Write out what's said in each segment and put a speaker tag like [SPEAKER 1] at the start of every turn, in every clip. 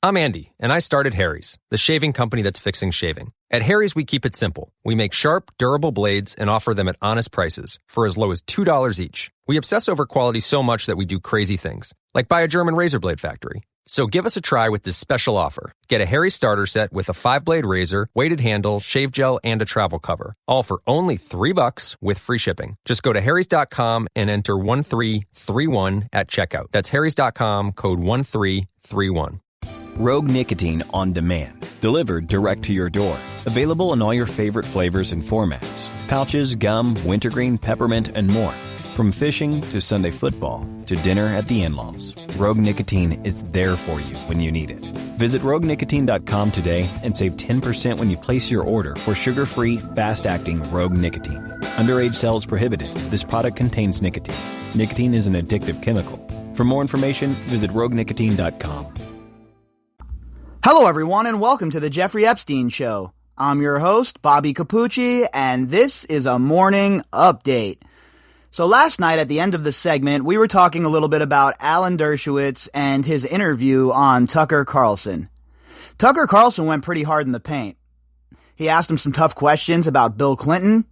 [SPEAKER 1] I'm Andy, and I started Harry's, the shaving company that's fixing shaving. At Harry's, we keep it simple. We make sharp, durable blades and offer them at honest prices for as low as $2 each. We obsess over quality so much that we do crazy things, like buy a German razor blade factory. So give us a try with this special offer. Get a Harry's starter set with a 5-blade razor, weighted handle, shave gel, and a travel cover. All for only $3 with free shipping. Just go to harrys.com and enter 1331 at checkout. That's harrys.com, code 1331.
[SPEAKER 2] Rogue Nicotine on demand. Delivered direct to your door. Available in all your favorite flavors and formats. Pouches, gum, wintergreen, peppermint, and more. From fishing to Sunday football to dinner at the in-laws, Rogue Nicotine is there for you when you need it. Visit roguenicotine.com today and save 10% when you place your order for sugar-free, fast-acting Rogue Nicotine. Underage sales prohibited. This product contains nicotine. Nicotine is an addictive chemical. For more information, visit roguenicotine.com.
[SPEAKER 3] Hello, everyone, and welcome to the Jeffrey Epstein Show. I'm your host, Bobbycapucci, and this is a morning update. So last night at the end of the segment, we were talking a little bit about Alan Dershowitz and his interview on Tucker Carlson. Tucker Carlson went pretty hard in the paint. He asked him some tough questions about Bill Clinton.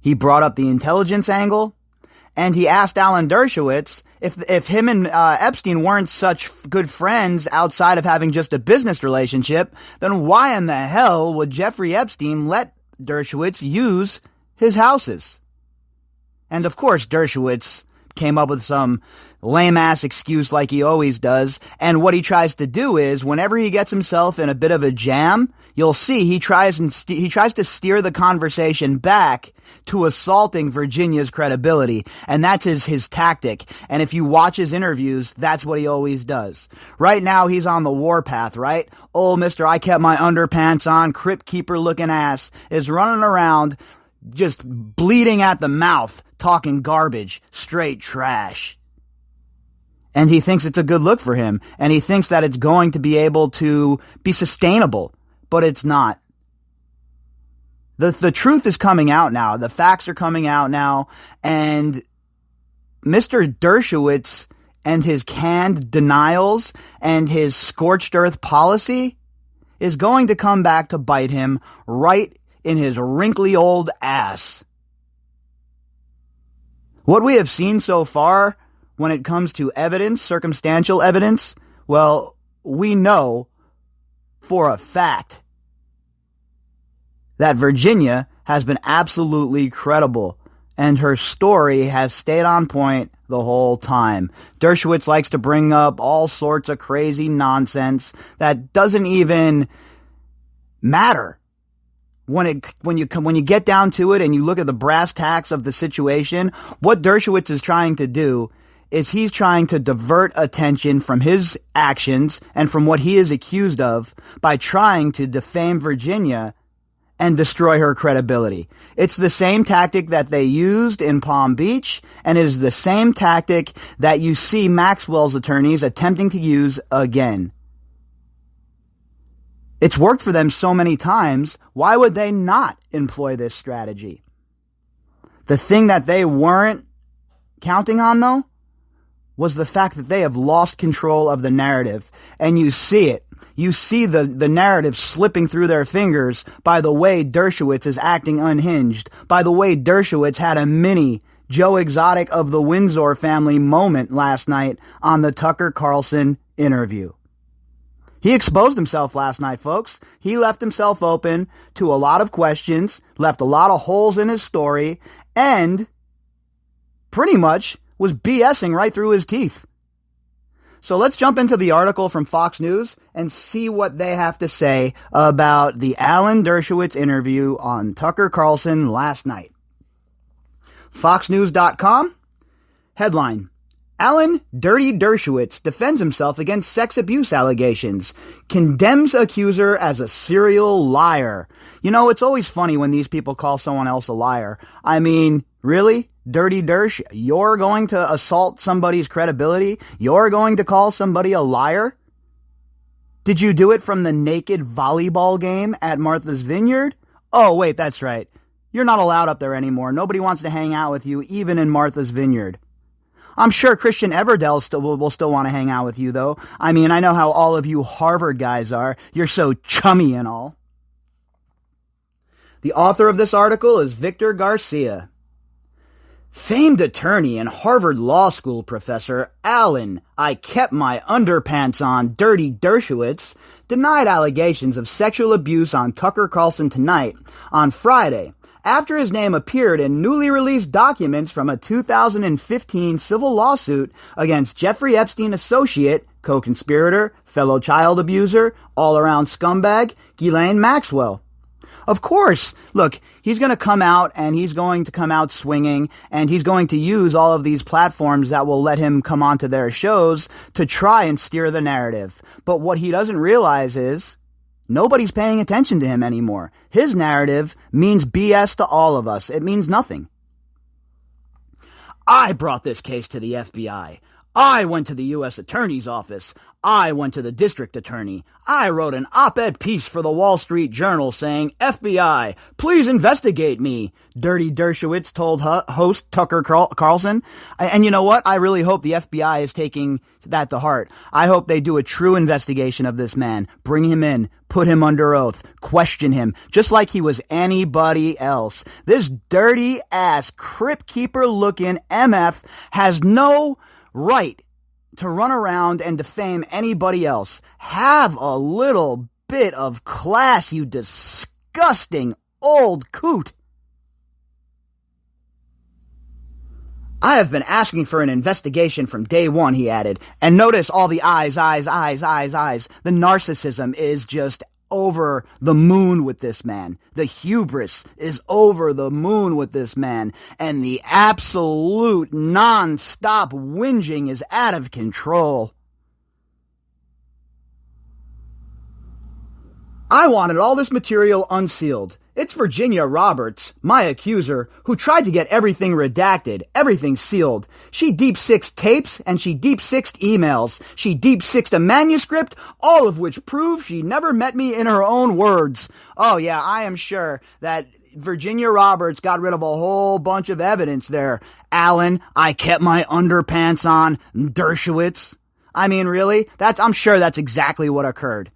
[SPEAKER 3] He brought up the intelligence angle. And he asked Alan Dershowitz if him and Epstein weren't such good friends outside of having just a business relationship, then why in the hell would Jeffrey Epstein let Dershowitz use his houses? And of course, Dershowitz came up with some lame-ass excuse like he always does. And what he tries to do is, whenever he gets himself in a bit of a jam, you'll see he tries to steer the conversation back to assaulting Virginia's credibility. And that's his tactic. And if you watch his interviews, that's what he always does. Right now, he's on the warpath, right? Oh, Mr. I kept my underpants on, crypt keeper looking ass is running around just bleeding at the mouth, talking garbage, straight trash. And he thinks it's a good look for him, and he thinks that it's going to be able to be sustainable, but it's not. The truth is coming out now. The facts are coming out now, and Mr. Dershowitz and his canned denials and his scorched earth policy is going to come back to bite him right in his wrinkly old ass. What we have seen so far when it comes to evidence, circumstantial evidence, well, we know for a fact that Virginia has been absolutely credible, and her story has stayed on point the whole time. Dershowitz likes to bring up all sorts of crazy nonsense that doesn't even matter. When you get down to it and you look at the brass tacks of the situation, what Dershowitz is trying to do is he's trying to divert attention from his actions and from what he is accused of by trying to defame Virginia and destroy her credibility. It's the same tactic that they used in Palm Beach, and it is the same tactic that you see Maxwell's attorneys attempting to use again. It's worked for them so many times. Why would they not employ this strategy? The thing that they weren't counting on, though, was the fact that they have lost control of the narrative. And you see it. You see the narrative slipping through their fingers by the way Dershowitz is acting unhinged, by the way Dershowitz had a mini Joe Exotic of the Windsor family moment last night on the Tucker Carlson interview. He exposed himself last night, folks. He left himself open to a lot of questions, left a lot of holes in his story, and pretty much was BSing right through his teeth. So let's jump into the article from Fox News and see what they have to say about the Alan Dershowitz interview on Tucker Carlson last night. FoxNews.com, headline: Alan Dirty Dershowitz defends himself against sex abuse allegations, condemns accuser as a serial liar. You know, it's always funny when these people call someone else a liar. I mean, really? Dirty Dersh, you're going to assault somebody's credibility? You're going to call somebody a liar? Did you do it from the naked volleyball game at Martha's Vineyard? Oh, wait, that's right. You're not allowed up there anymore. Nobody wants to hang out with you, even in Martha's Vineyard. I'm sure Christian Everdell will still want to hang out with you, though. I mean, I know how all of you Harvard guys are. You're so chummy and all. The author of this article is Victor Garcia. Famed attorney and Harvard Law School professor Alan "I kept my underpants on" Dirty Dershowitz denied allegations of sexual abuse on Tucker Carlson Tonight on Friday after his name appeared in newly released documents from a 2015 civil lawsuit against Jeffrey Epstein associate, co-conspirator, fellow child abuser, all-around scumbag, Ghislaine Maxwell. Of course, look, he's going to come out and he's going to come out swinging and he's going to use all of these platforms that will let him come onto their shows to try and steer the narrative. But what he doesn't realize is nobody's paying attention to him anymore. His narrative means BS to all of us. It means nothing. I brought this case to the FBI. I went to the U.S. Attorney's Office. I went to the district attorney. I wrote an op-ed piece for the Wall Street Journal saying, FBI, please investigate me, Dirty Dershowitz told host Tucker Carlson. And you know what? I really hope the FBI is taking that to heart. I hope they do a true investigation of this man. Bring him in. Put him under oath. Question him. Just like he was anybody else. This dirty-ass, crypt-keeper-looking MF has no right to run around and defame anybody else. Have a little bit of class, you disgusting old coot. I have been asking for an investigation from day one, he added. And notice all the eyes. The narcissism is just over the moon with this man. The hubris is over the moon with this man. And the absolute non-stop whinging is out of control. I wanted all this material unsealed. It's Virginia Roberts, my accuser, who tried to get everything redacted, everything sealed. She deep-sixed tapes and she deep-sixed emails. She deep-sixed a manuscript, all of which prove she never met me in her own words. Oh yeah, I am sure that Virginia Roberts got rid of a whole bunch of evidence there. Alan, I kept my underpants on, Dershowitz. I mean, really? I'm sure that's exactly what occurred.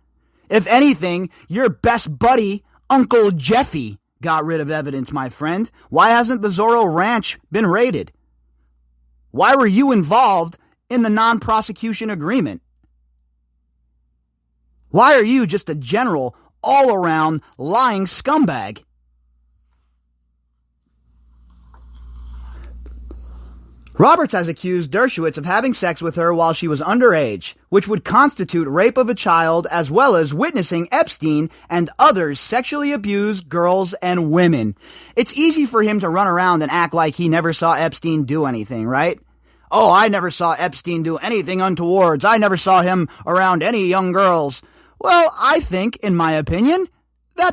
[SPEAKER 3] If anything, your best buddy, Uncle Jeffy, got rid of evidence, my friend. Why hasn't the Zorro Ranch been raided? Why were you involved in the non-prosecution agreement? Why are you just a general, all-around, lying scumbag? Roberts has accused Dershowitz of having sex with her while she was underage, which would constitute rape of a child, as well as witnessing Epstein and others sexually abuse girls and women. It's easy for him to run around and act like he never saw Epstein do anything, right? Oh, I never saw Epstein do anything untowards. I never saw him around any young girls. Well, I think, in my opinion,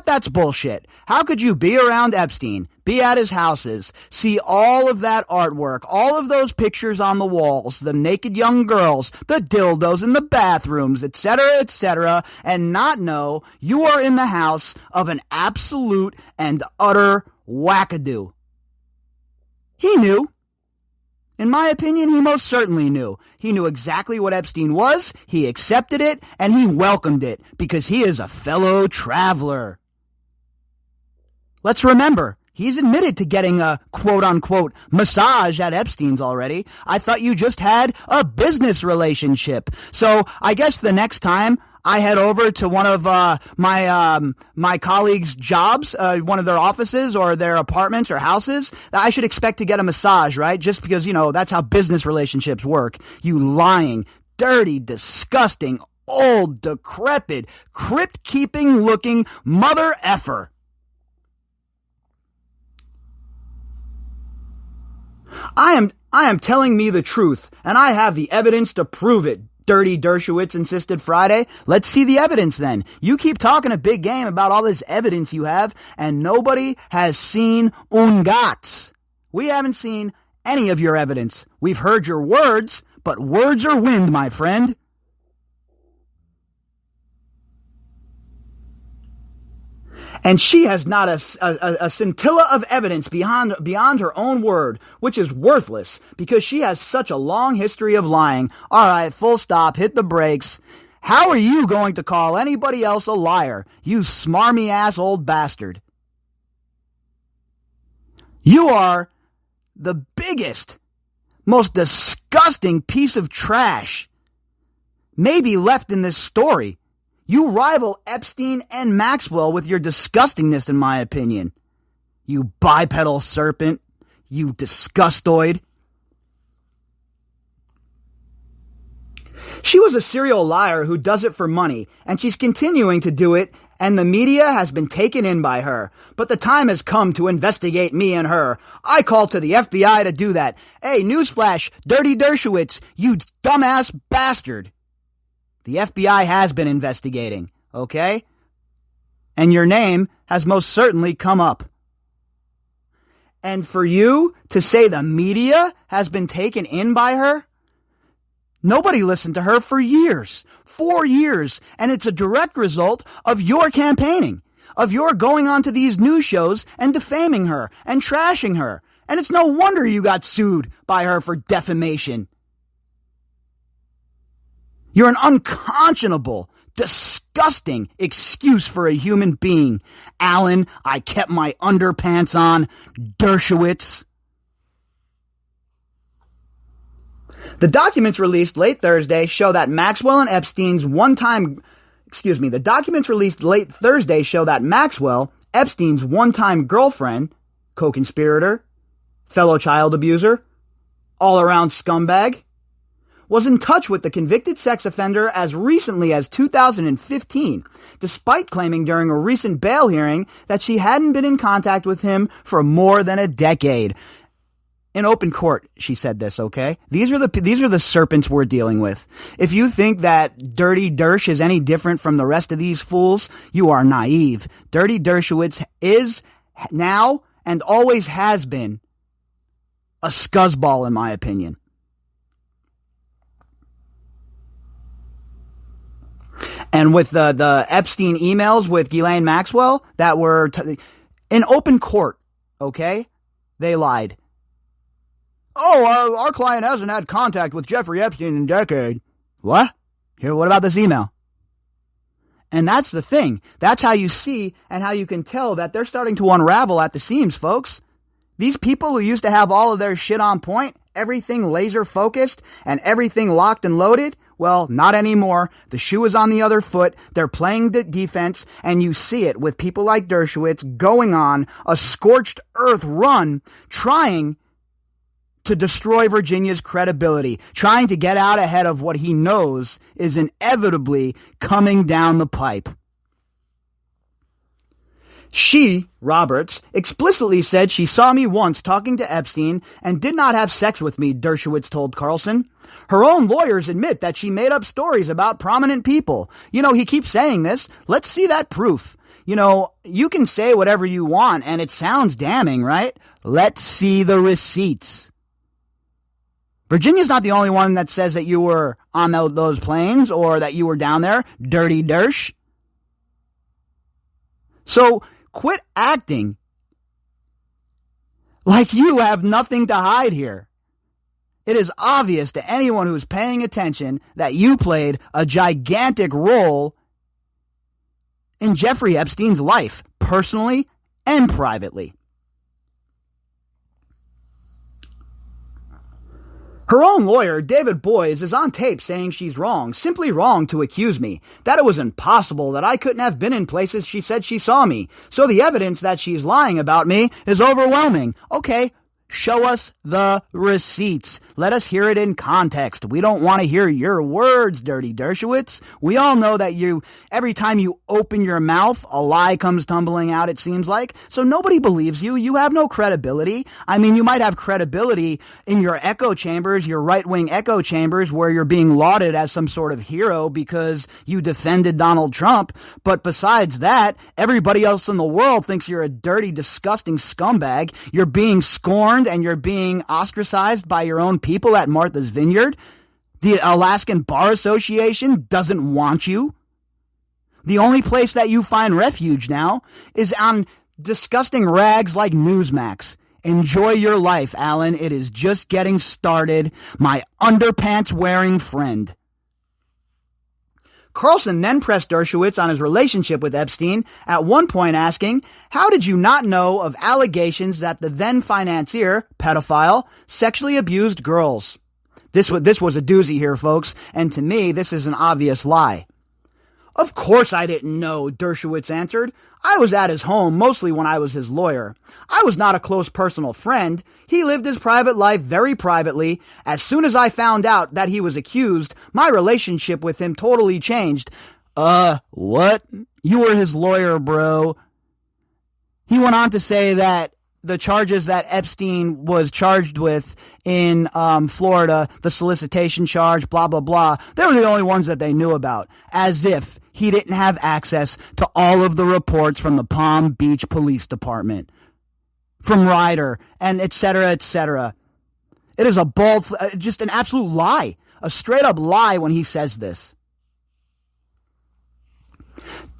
[SPEAKER 3] that's bullshit. How could you be around Epstein, be at his houses, see all of that artwork, all of those pictures on the walls, the naked young girls, the dildos in the bathrooms, etc., and not know you are in the house of an absolute and utter wackadoo? He knew. In my opinion, he most certainly knew. He knew exactly what Epstein was, he accepted it, and he welcomed it, because he is a fellow traveler. Let's remember, he's admitted to getting a quote-unquote massage at Epstein's already. I thought you just had a business relationship. So I guess the next time I head over to one of my colleagues' jobs, one of their offices or their apartments or houses, I should expect to get a massage, right? Just because, that's how business relationships work. You lying, dirty, disgusting, old, decrepit, crypt-keeping looking mother effer. I am telling me the truth, and I have the evidence to prove it, Dirty Dershowitz insisted Friday. Let's see the evidence then. You keep talking a big game about all this evidence you have, and nobody has seen un Gats. We haven't seen any of your evidence. We've heard your words, but words are wind, my friend. And she has not a scintilla of evidence beyond her own word, which is worthless because she has such a long history of lying. All right, full stop, hit the brakes. How are you going to call anybody else a liar, you smarmy-ass old bastard? You are the biggest, most disgusting piece of trash maybe left in this story. You rival Epstein and Maxwell with your disgustingness, in my opinion. You bipedal serpent. You disgustoid. She was a serial liar who does it for money, and she's continuing to do it, and the media has been taken in by her. But the time has come to investigate me and her. I call to the FBI to do that. Hey, newsflash, Dirty Dershowitz, you dumbass bastard. The FBI has been investigating, okay? And your name has most certainly come up. And for you to say the media has been taken in by her? Nobody listened to her for years, 4 years, and it's a direct result of your campaigning, of your going onto these news shows and defaming her and trashing her. And it's no wonder you got sued by her for defamation. You're an unconscionable, disgusting excuse for a human being. Alan, I kept my underpants on. Dershowitz. The documents released late Thursday show that Maxwell and Epstein's the documents released late Thursday show that Maxwell, Epstein's one-time girlfriend, co-conspirator, fellow child abuser, all-around scumbag, was in touch with the convicted sex offender as recently as 2015, despite claiming during a recent bail hearing that she hadn't been in contact with him for more than a decade. In open court, she said this, okay? These are the serpents we're dealing with. If you think that Dirty Dersh is any different from the rest of these fools, you are naive. Dirty Dershowitz is now and always has been a scuzzball, in my opinion. And with the Epstein emails with Ghislaine Maxwell that were in open court, okay? They lied. Oh, our client hasn't had contact with Jeffrey Epstein in a decade. What? Here, what about this email? And that's the thing. That's how you see and how you can tell that they're starting to unravel at the seams, folks. These people who used to have all of their shit on point, everything laser focused, and everything locked and loaded, well, not anymore. The shoe is on the other foot. They're playing the defense, and you see it with people like Dershowitz going on a scorched earth run, trying to destroy Virginia's credibility, trying to get out ahead of what he knows is inevitably coming down the pipe. She, Roberts, explicitly said she saw me once talking to Epstein and did not have sex with me, Dershowitz told Carlson. Her own lawyers admit that she made up stories about prominent people. You know, he keeps saying this. Let's see that proof. You know, you can say whatever you want and it sounds damning, right? Let's see the receipts. Virginia's not the only one that says that you were on those planes or that you were down there, Dirty Dersh. So quit acting like you have nothing to hide here. It is obvious to anyone who's paying attention that you played a gigantic role in Jeffrey Epstein's life, personally and privately. Her own lawyer, David Boies, is on tape saying she's wrong, simply wrong to accuse me, that it was impossible, that I couldn't have been in places she said she saw me. So the evidence that she's lying about me is overwhelming. Okay, show us the receipts. Let us hear it in context. We don't want to hear your words, Dirty Dershowitz. We all know that every time you open your mouth, a lie comes tumbling out, it seems like. So nobody believes you. You have no credibility. I mean, you might have credibility in your echo chambers, your right-wing echo chambers, where you're being lauded as some sort of hero because you defended Donald Trump. But besides that, everybody else in the world thinks you're a dirty, disgusting scumbag. You're being scorned and you're being ostracized by your own people at Martha's Vineyard. The Alaskan Bar Association doesn't want you. The only place that you find refuge now is on disgusting rags like Newsmax. Enjoy your life, Alan. It is just getting started, my underpants-wearing friend. Carlson then pressed Dershowitz on his relationship with Epstein, at one point asking, "How did you not know of allegations that the then financier, pedophile, sexually abused girls?" This was a doozy here, folks, and to me, this is an obvious lie. "Of course I didn't know," Dershowitz answered. "I was at his home mostly when I was his lawyer. I was not a close personal friend. He lived his private life very privately. As soon as I found out that he was accused, my relationship with him totally changed." What? You were his lawyer, bro. He went on to say that the charges that Epstein was charged with in Florida, the solicitation charge, blah, blah, blah, they were the only ones that they knew about, as if he didn't have access to all of the reports from the Palm Beach Police Department, from Ryder, and et cetera, et cetera. It is just an absolute lie, a straight-up lie when he says this.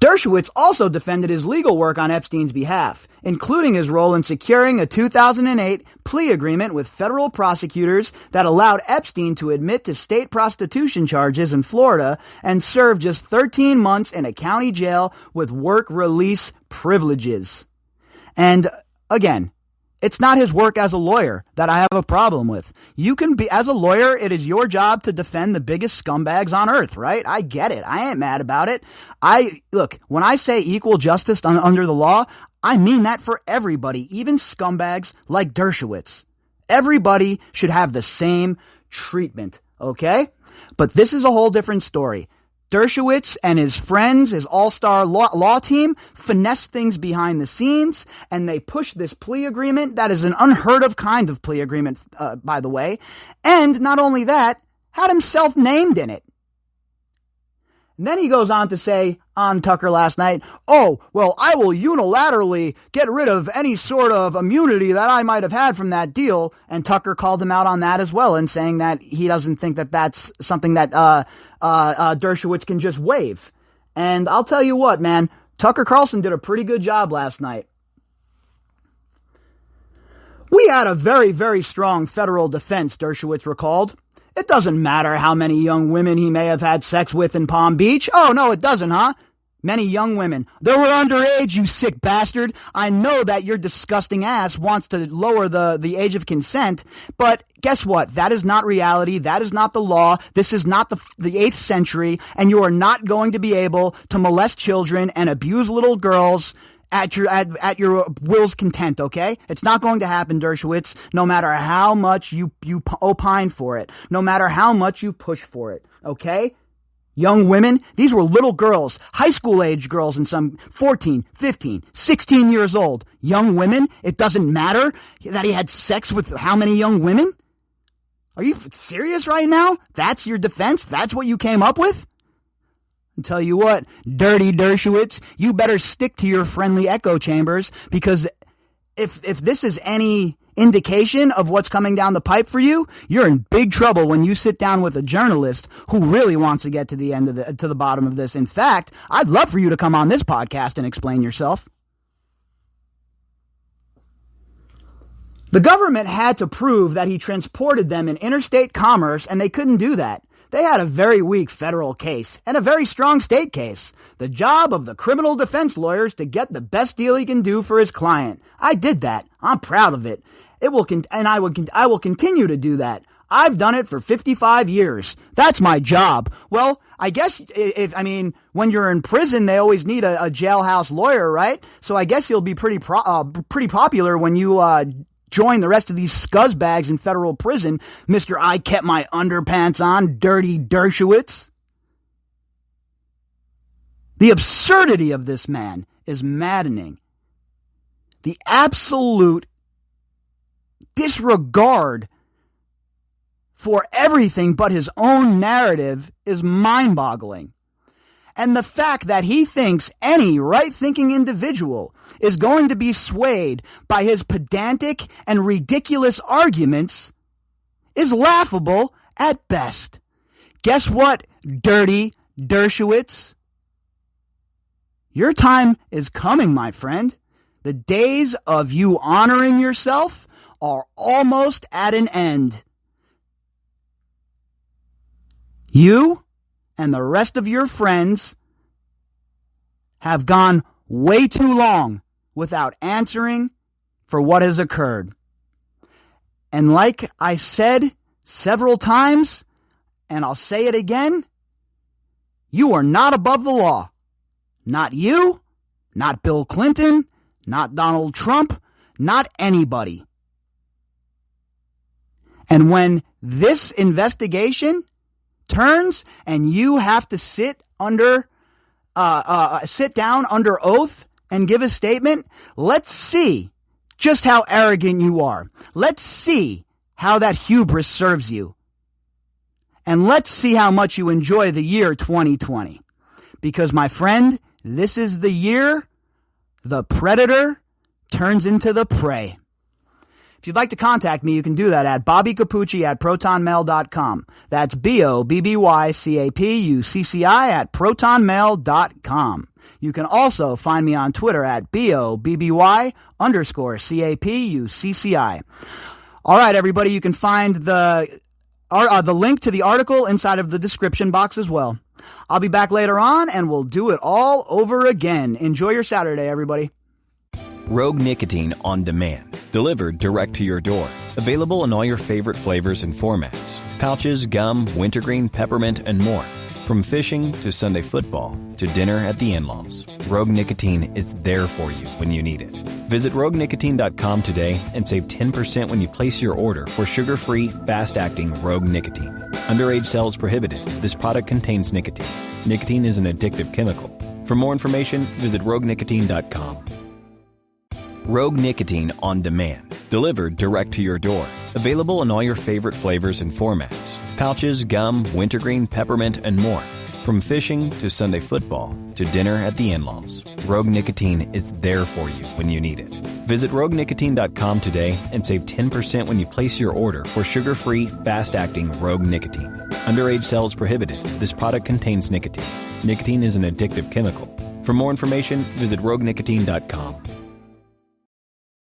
[SPEAKER 3] Dershowitz also defended his legal work on Epstein's behalf, including his role in securing a 2008 plea agreement with federal prosecutors that allowed Epstein to admit to state prostitution charges in Florida and serve just 13 months in a county jail with work release privileges. And again, it's not his work as a lawyer that I have a problem with. You can be, as a lawyer, it is your job to defend the biggest scumbags on earth, right? I get it. I ain't mad about it. Look, when I say equal justice under the law, I mean that for everybody, even scumbags like Dershowitz. Everybody should have the same treatment, okay? But this is a whole different story. Dershowitz and his friends, his all-star law team, finessed things behind the scenes, and they pushed this plea agreement that is an unheard-of kind of plea agreement, by the way, and not only that, had himself named in it. And then he goes on to say on Tucker last night, "Oh, well, I will unilaterally get rid of any sort of immunity that I might have had from that deal." And Tucker called him out on that as well, and saying that he doesn't think that that's something that Dershowitz can just waive. And I'll tell you what, man, Tucker Carlson did a pretty good job last night. "We had a very, very strong federal defense," Dershowitz recalled. "It doesn't matter how many young women he may have had sex with in Palm Beach." "Oh, no, it doesn't, huh?" "Many young women. They were underage, you sick bastard. I know that your disgusting ass wants to lower the age of consent, but guess what? That is not reality. That is not the law. This is not the 8th century, and you are not going to be able to molest children and abuse little girls at your will's content, okay? It's not going to happen, Dershowitz, no matter how much you opine for it, no matter how much you push for it, okay? Young women, these were little girls, high school age girls, and some 14, 15, 16 years old. Young women, it doesn't matter that he had sex with how many young women? Are you serious right now? That's your defense? That's what you came up with? I'll tell you what, dirty Dershowitz, you better stick to your friendly echo chambers, because if this is any indication of what's coming down the pipe for you, you're in big trouble when you sit down with a journalist who really wants to get to the bottom of this. In fact, I'd love for you to come on this podcast and explain yourself. The government had to prove that he transported them in interstate commerce, and they couldn't do that. They had a very weak federal case and a very strong state case. The job of the criminal defense lawyer is to get the best deal he can do for his client. I did that. I'm proud of it. I will continue to do that. I've done it for 55 years. That's my job. Well, I guess when you're in prison, they always need a jailhouse lawyer, right? So I guess you'll be pretty popular when you join the rest of these scuzzbags in federal prison, Mr. I kept my underpants on, dirty Dershowitz. The absurdity of this man is maddening. The absolute disregard for everything but his own narrative is mind-boggling. And the fact that he thinks any right-thinking individual is going to be swayed by his pedantic and ridiculous arguments is laughable at best. Guess what, dirty Dershowitz? Your time is coming, my friend. The days of you honoring yourself are almost at an end. You and the rest of your friends have gone way too long without answering for what has occurred. And like I said several times, and I'll say it again, you are not above the law. Not you, not Bill Clinton, not Donald Trump, not anybody. And when this investigation turns and you have to sit down under oath and give a statement, let's see just how arrogant you are. Let's see how that hubris serves you. And let's see how much you enjoy the year 2020. Because, my friend, this is the year the predator turns into the prey. If you'd like to contact me, you can do that at bobbycapucci@protonmail.com. That's BOBBYCAPUCCI@protonmail.com. You can also find me on Twitter at BOBBY_CAPUCCI. All right, everybody, you can find the link to the article inside of the description box as well. I'll be back later on, and we'll do it all over again. Enjoy your Saturday, everybody.
[SPEAKER 2] Rogue Nicotine on Demand. Delivered direct to your door. Available in all your favorite flavors and formats. Pouches, gum, wintergreen, peppermint, and more. From fishing to Sunday football to dinner at the in-laws, Rogue Nicotine is there for you when you need it. Visit roguenicotine.com today and save 10% when you place your order for sugar-free, fast-acting Rogue Nicotine. Underage sales prohibited. This product contains nicotine. Nicotine is an addictive chemical. For more information, visit roguenicotine.com. Rogue Nicotine on Demand. Delivered direct to your door. Available in all your favorite flavors and formats. Pouches, gum, wintergreen, peppermint, and more. From fishing to Sunday football to dinner at the in-laws, Rogue Nicotine is there for you when you need it. Visit roguenicotine.com today and save 10% when you place your order for sugar-free, fast-acting Rogue Nicotine. Underage sales prohibited. This product contains nicotine. Nicotine is an addictive chemical. For more information, visit roguenicotine.com.